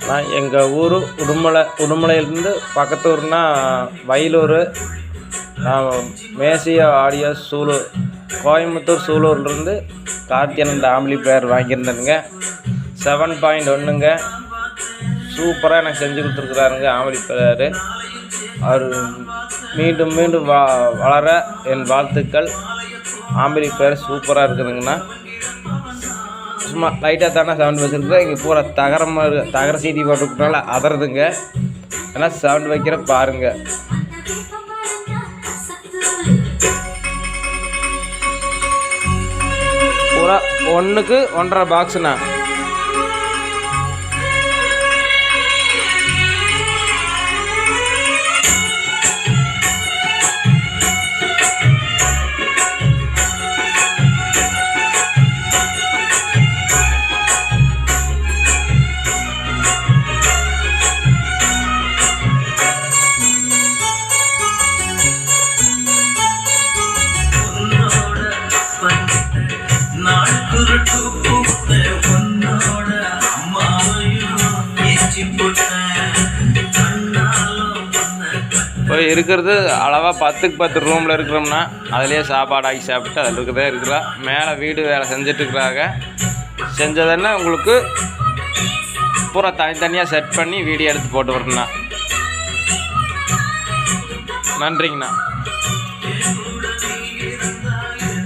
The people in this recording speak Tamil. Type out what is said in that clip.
நான் எங்கள் ஊர் உடுமலையிலேருந்து பக்கத்து ஊர்னா வயலூர். நான் மேசியா ஆடியோ கோயம்புத்தூர் சூலூர்லேருந்து கார்த்தியன் ஆம்பிளிஃபையர் வாங்கியிருந்தேனுங்க. 7.1ங்க. சூப்பராக எனக்கு செஞ்சு கொடுத்துருக்குறாருங்க ஆம்பிளிஃபையரு. அவர் மீண்டும் மீண்டும் வளர என் வாழ்த்துக்கள். ஆம்பிளிஃபையர் சூப்பராக இருக்குதுங்கண்ணா. சும்மா லைட்டாக தானே சவுண்ட் வச்சுருக்குறேன். இங்கே பூரா தகர சீடி போட்டுக்கிட்டனால அதறதுங்க. ஏன்னா சவுண்ட் வைக்கிற பாருங்கள். பூரா 1க்கு 1.5 பாக்ஸுண்ணா. இப்போ இருக்கிறது அளவாக 10க்கு 10 ரூமில் இருக்கிறோம்னா அதிலே சாப்பாடு ஆக்கி சாப்பிட்டு அதில் இருக்கிறா. மேலே வீடு வேலை செஞ்சிட்ருக்குறாங்க. செஞ்சதுன்னா உங்களுக்கு பூரா தனித்தனியாக செட் பண்ணி வீடியோ எடுத்து போட்டு வரணுண்ணா. நன்றிங்கண்ணா.